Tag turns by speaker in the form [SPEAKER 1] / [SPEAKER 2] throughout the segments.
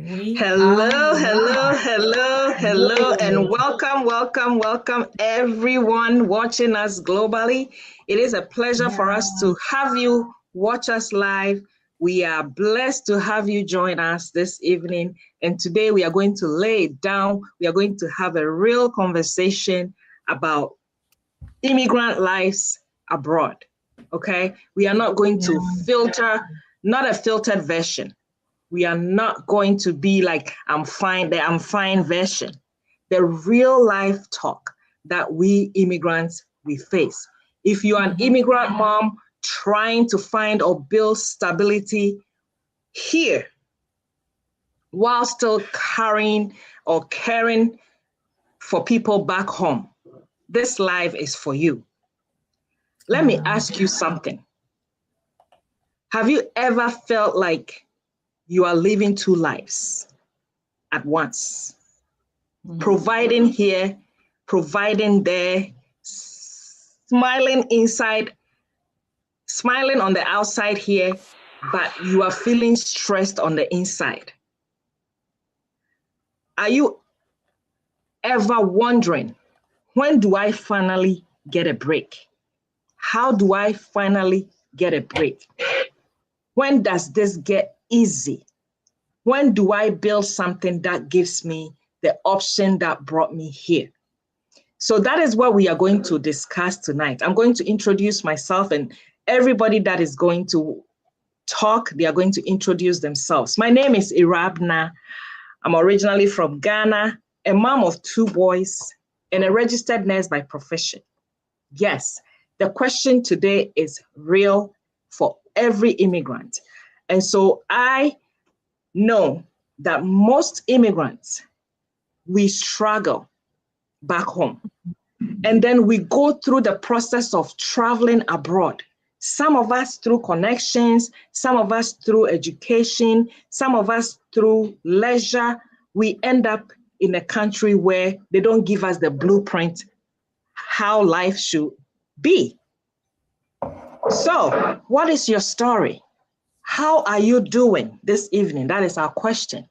[SPEAKER 1] We
[SPEAKER 2] Hello,
[SPEAKER 1] are
[SPEAKER 2] hello,
[SPEAKER 1] live.
[SPEAKER 2] hello, hello, and welcome everyone watching us globally. It is a pleasure for
[SPEAKER 1] Yeah.
[SPEAKER 2] us to have you watch us live. We are blessed to have you join us this evening. And today we are going to lay it down. We are going to have a real conversation about immigrant lives abroad. Okay? We are not going to filter, not a filtered version. We are not going to be like I'm fine, the I'm fine version. The real life talk that we immigrants we face. If you are an immigrant mom trying to find or build stability here while still carrying or caring for people back home, this life is for you. Let me ask you something. Have you ever felt like you are living two lives at once? Providing here, providing there, smiling inside, smiling on the outside here, but you are feeling stressed on the inside. Are you ever wondering, when do I finally get a break? How do I finally get a break? When does this get easy? When do I build something that gives me the option that brought me here? So that is what we are going to discuss tonight. I'm going to introduce myself, and everybody that is going to talk, they are going to introduce themselves. My name is Irabna. I'm originally from Ghana, a mom of two boys, and a registered nurse by profession. Yes, the question today is real for every immigrant. And so I know that most immigrants, we struggle back home. And then we go through the process of traveling abroad. Some of us through connections, some of us through education, some of us through leisure. We end up in a country where they don't give us the blueprint how life should be. So, what is your story? How are you doing this evening? That is our question.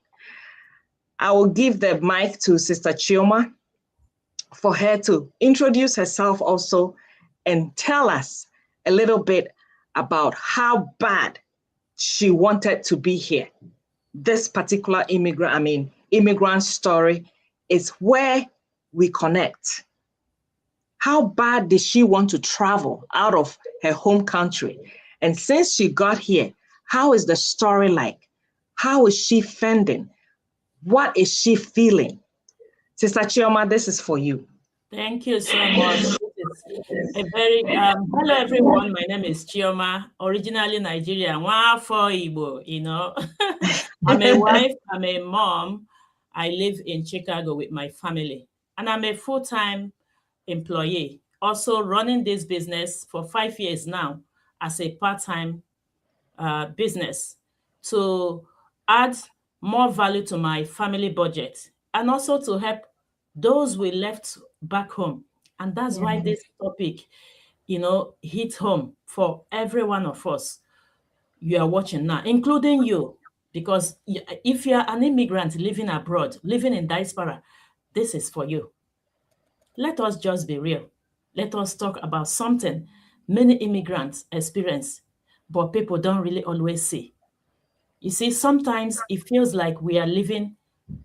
[SPEAKER 2] I will give the mic to Sister Chioma for her to introduce herself also and tell us a little bit about how bad she wanted to be here. This particular immigrant story is where we connect. How bad did she want to travel out of her home country? And since she got here, how is the story like? How is she fending? What is she feeling? Sister Chioma, this is for you.
[SPEAKER 1] Thank you so much. This is a very hello everyone. My name is Chioma, originally Nigerian. For Igbo, I'm a wife, I'm a mom. I live in Chicago with my family, and I'm a full-time employee, also running this business for 5 years now as a part-time business to add more value to my family budget and also to help those we left back home. And that's why this topic, hit home for every one of us you are watching now, including you, because if you're an immigrant living abroad, living in diaspora, this is for you. Let us just be real. Let us talk about something many immigrants experience, but people don't really always see. You see, sometimes it feels like we are living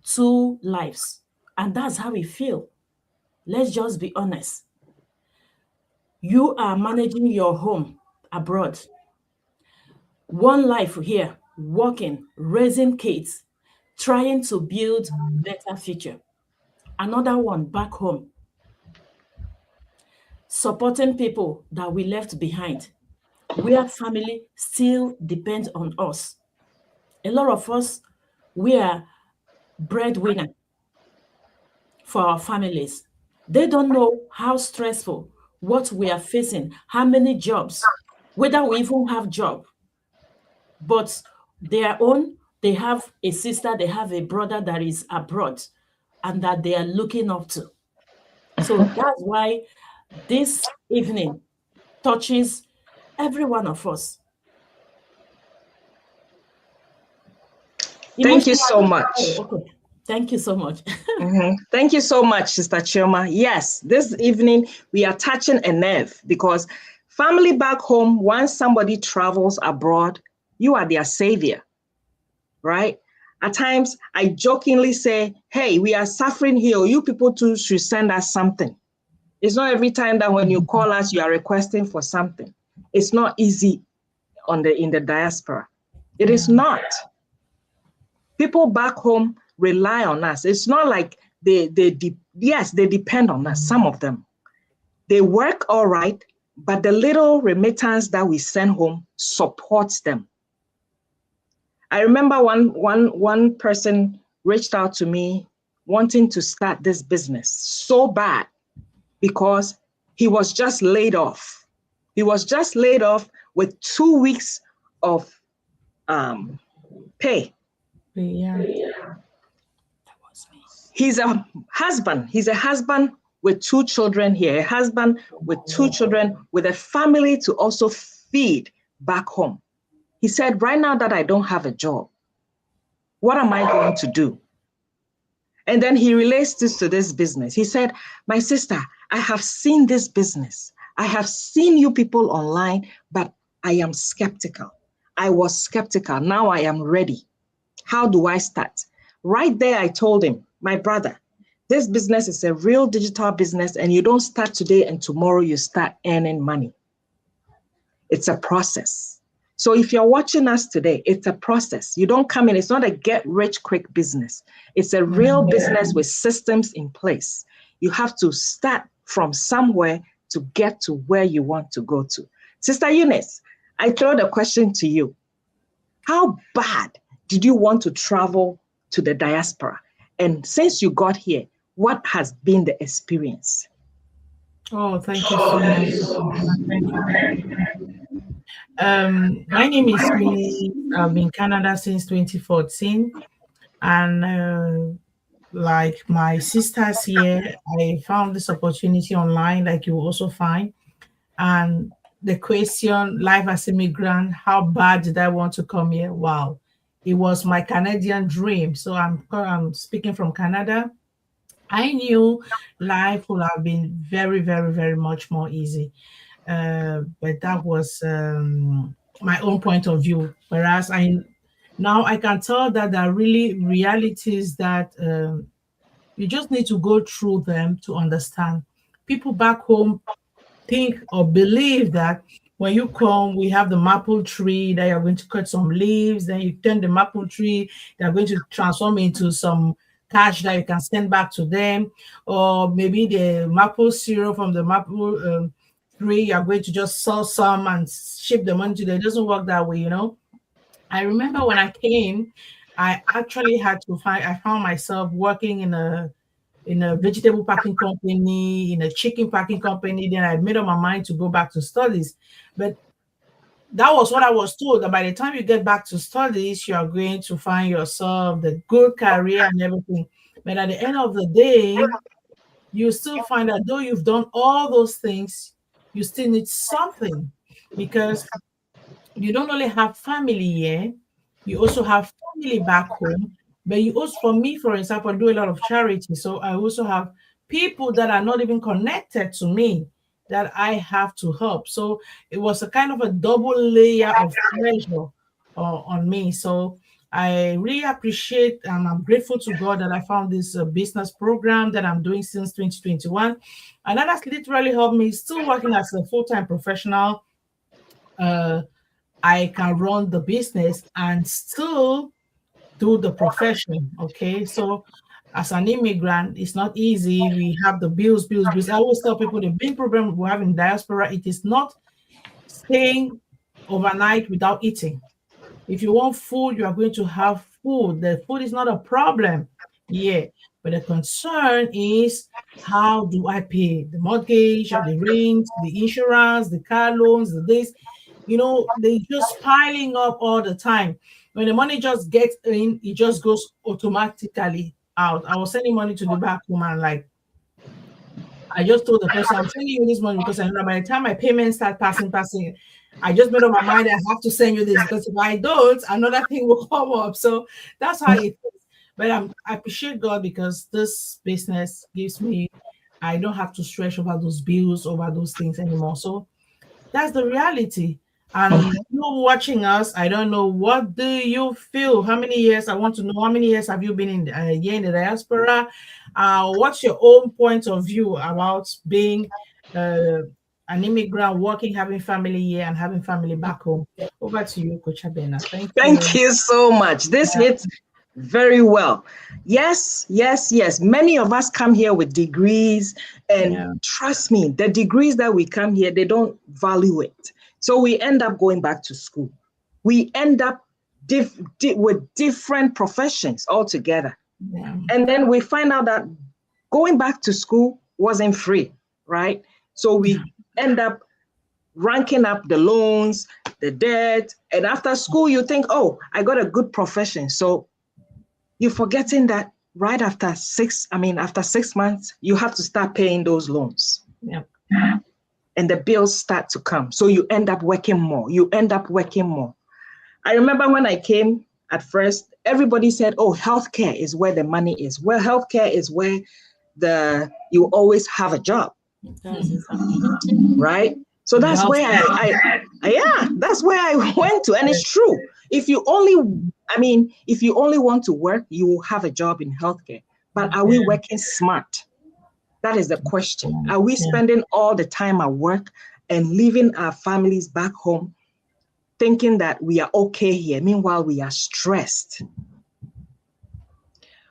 [SPEAKER 1] two lives, and that's how we feel. Let's just be honest. You are managing your home abroad. One life here, working, raising kids, trying to build better future. Another one back home, supporting people that we left behind, where family still depends on us. A lot of us, we are breadwinner for our families. They don't know how stressful, what we are facing, how many jobs, whether we even have job. But their own, they have a sister, they have a brother that is abroad and that they are looking up to. So that's why this evening touches every one of us.
[SPEAKER 2] Thank you so much.
[SPEAKER 1] Okay. Thank you so much.
[SPEAKER 2] Thank you so much, Sister Chioma. Yes, this evening we are touching a nerve because family back home, once somebody travels abroad, you are their savior, right? At times, I jokingly say, hey, we are suffering here. You people too should send us something. It's not every time that when you call us, you are requesting for something. It's not easy in the diaspora. It is not. People back home rely on us. It's not like they depend on us, some of them. They work all right, but the little remittance that we send home supports them. I remember one person reached out to me wanting to start this business so bad because he was just laid off. He was just laid off with 2 weeks of pay.
[SPEAKER 1] Yeah.
[SPEAKER 2] He's a husband. He's a husband with 2 children here, a husband with 2 children with a family to also feed back home. He said, right now that I don't have a job, what am I going to do? And then he relates this to this business. He said, my sister, I have seen this business. I have seen you people online, but I am skeptical. I was skeptical. Now I am ready. How do I start? Right there, I told him, my brother, this business is a real digital business and you don't start today and tomorrow you start earning money. It's a process. So if you're watching us today, it's a process. You don't come in, it's not a get rich quick business. It's a real business with systems in place. You have to start from somewhere to get to where you want to go to. Sister Eunice, I throw the question to you. How bad did you want to travel to the diaspora? And since you got here, what has been the experience?
[SPEAKER 3] Oh, thank you so much. Thank you. My name is Minnie. I've been in Canada since 2014. And like my sisters here, I found this opportunity online, like you also find. And the question, life as immigrant, how bad did I want to come here? Wow. It was my Canadian dream. So I'm speaking from Canada. I knew life would have been very, very, very much more easy. But that was my own point of view. Whereas now I can tell that there are really realities that you just need to go through them to understand. People back home think or believe that when you come, we have the maple tree that you're going to cut some leaves, then you turn the maple tree, they're going to transform into some cash that you can send back to them, or maybe the maple syrup from the maple tree, you're going to just sell some and ship the money to them. It doesn't work that way, you know. I remember when I came, I actually I found myself working in a vegetable packing company, in a chicken packing company. Then I made up my mind to go back to studies. But that was what I was told, that by the time you get back to studies, you are going to find yourself the good career and everything. But at the end of the day, you still find that though you've done all those things, you still need something, because you don't only have family here, you also have family back home. But you also, for me, for example, I do a lot of charity. So I also have people that are not even connected to me that I have to help. So it was a kind of a double layer of pressure on me. So I really appreciate and I'm grateful to God that I found this business program that I'm doing since 2021. And that has literally helped me, still working as a full-time professional. I can run the business and still do the profession. Okay. So as an immigrant, it's not easy. We have the bills. I always tell people the big problem we have in diaspora, it is not staying overnight without eating. If you want food, you are going to have food. The food is not a problem. Yeah. But the concern is, how do I pay the mortgage, or the rent, the insurance, the car loans, the this? You know, they just piling up all the time. When the money just gets in, it just goes automatically out. I was sending money to the back home, and like, I just told the person, I'm sending you this money because I know by the time my payments start passing, I just made up my mind I have to send you this, because if I don't, another thing will come up. So that's how it is. But I appreciate God, because this business gives me, I don't have to stress over those bills, over those things anymore. So that's the reality. And you watching us, I don't know, what do you feel? How many years? I want to know, how many years have you been in here in the diaspora? What's your own point of view about being an immigrant, working, having family here and having family back home? Over to you, Coach Abena. Thank you.
[SPEAKER 2] Thank you so much. This hits very well. Yes, yes, yes. Many of us come here with degrees, and trust me, the degrees that we come here, they don't value it. So we end up going back to school. We end up with different professions altogether.
[SPEAKER 3] Yeah.
[SPEAKER 2] And then we find out that going back to school wasn't free, right? So we end up ranking up the loans, the debt, and after school you think, oh, I got a good profession. So you're forgetting that right after 6 months, you have to start paying those loans.
[SPEAKER 3] Yeah.
[SPEAKER 2] And the bills start to come. So you end up working more. I remember when I came at first, everybody said, oh, healthcare is where the money is. Well, healthcare is where you always have a job. Right? So that's where that's where I went to. And it's true. If you only want to work, you will have a job in healthcare. But are we working smart? That is the question. Are we spending all the time at work and leaving our families back home thinking that we are okay here? Meanwhile, we are stressed.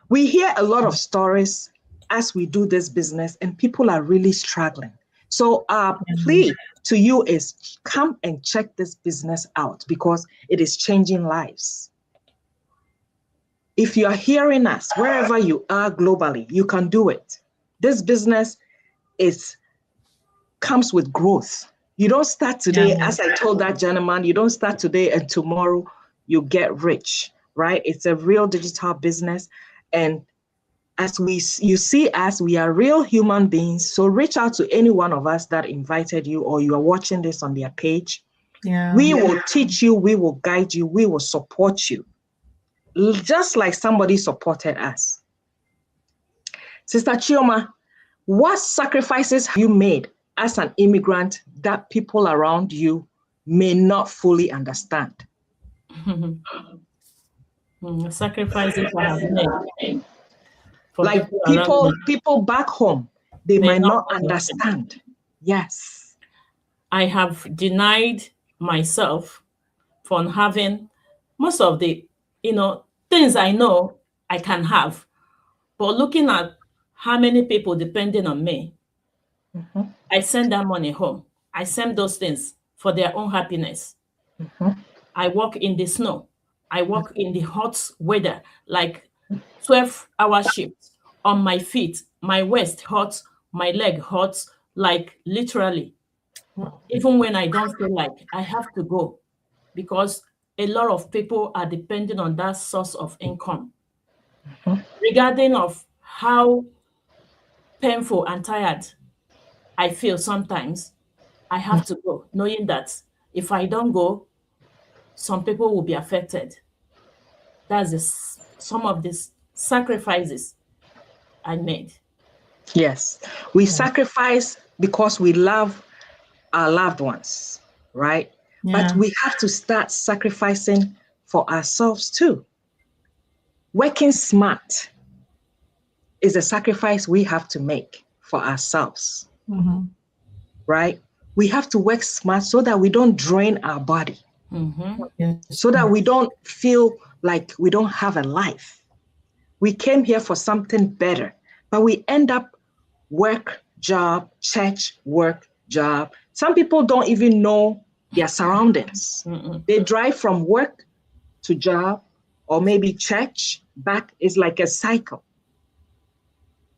[SPEAKER 2] We hear a lot of stories as we do this business, and people are really struggling. So our plea to you is come and check this business out, because it is changing lives. If you are hearing us, wherever you are globally, you can do it. This business comes with growth. You don't start today, as I told that gentleman, you don't start today and tomorrow you get rich, right? It's a real digital business. And as you see us, we are real human beings. So reach out to any one of us that invited you, or you are watching this on their page. We will teach you, we will guide you, we will support you, just like somebody supported us. Sister Chioma, what sacrifices have you made as an immigrant that people around you may not fully understand?
[SPEAKER 1] Sacrifices I have made.
[SPEAKER 2] Like people back home, they might not understand. Yes.
[SPEAKER 1] I have denied myself from having most of the, things I know I can have. But looking at how many people depending on me, I send that money home. I send those things for their own happiness. I work in the snow. I work in the hot weather, like 12-hour shifts on my feet. My waist hurts, my leg hurts, like literally. Even when I don't feel like I have to go, because a lot of people are depending on that source of income. Regarding of how painful and tired I feel sometimes, I have to go, knowing that if I don't go, some people will be affected. That's some of these sacrifices I made.
[SPEAKER 2] Yes, we sacrifice because we love our loved ones, right? But we have to start sacrificing for ourselves too. Working smart is a sacrifice we have to make for ourselves, right? We have to work smart so that we don't drain our body, so that we don't feel like we don't have a life. We came here for something better, but we end up work, job, church, work, job. Some people don't even know their surroundings. They drive from work to job, or maybe church back. Is like a cycle.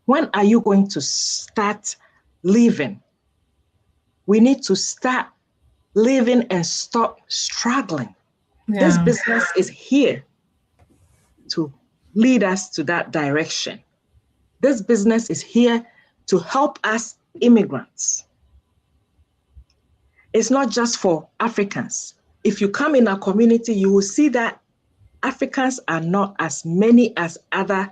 [SPEAKER 2] When are you going to start living? We need to start living and stop struggling. This business is here to lead us to that direction. This business is here to help us immigrants. it's not just for Africans. If you come in our community, you will see that Africans are not as many as other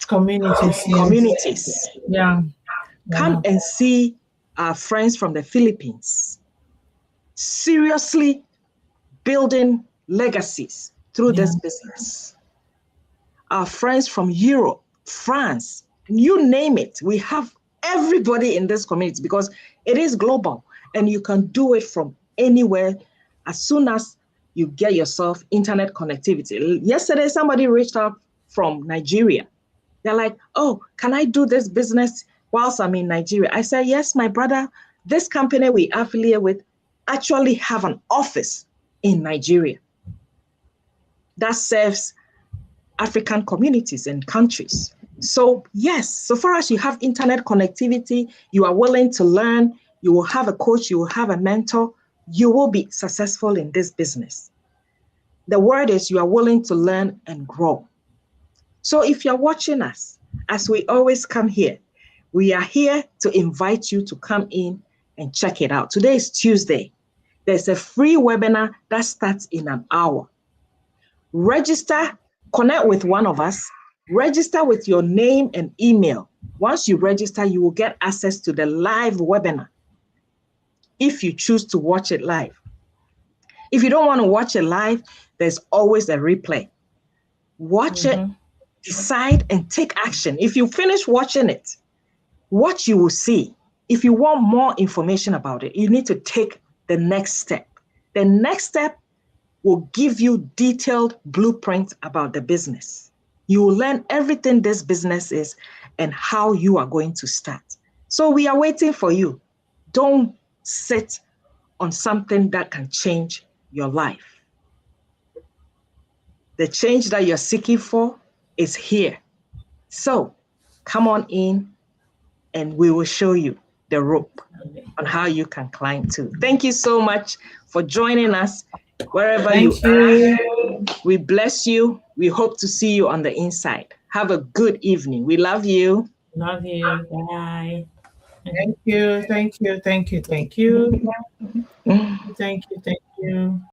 [SPEAKER 3] communities.
[SPEAKER 2] communities.
[SPEAKER 3] Yeah.
[SPEAKER 2] Come and see our friends from the Philippines seriously building legacies through this business. Our friends from Europe, France, you name it. We have everybody in this community because it is global and you can do it from anywhere as soon as you get yourself internet connectivity. Yesterday, somebody reached out from Nigeria. They're like, oh, can I do this business whilst I'm in Nigeria? I said, yes, my brother, this company we affiliate with actually have an office in Nigeria that serves African communities and countries. So yes, so far as you have internet connectivity, you are willing to learn, you will have a coach, you will have a mentor, you will be successful in this business. The word is you are willing to learn and grow. So if you're watching us, as we always come here, we are here to invite you to come in and check it out. Today is Tuesday. There's a free webinar that starts in an hour. Register, connect with one of us, register with your name and email. Once you register, you will get access to the live webinar if you choose to watch it live. If you don't want to watch it live, there's always a replay. Watch it, decide, and take action. If you finish watching it, what you will see, if you want more information about it, you need to take the next step. The next step will give you detailed blueprint about the business. You will learn everything this business is and how you are going to start. So we are waiting for you. Don't sit on something that can change your life. The change that you're seeking for is here. So come on in and we will show you the rope on how you can climb too. Thank you so much for joining us wherever you are. We bless you. We hope to see you on the inside. Have a good evening. We love you.
[SPEAKER 1] Love you. Bye.
[SPEAKER 3] Thank you. Thank you. Thank you. Thank you. Thank you. Thank you.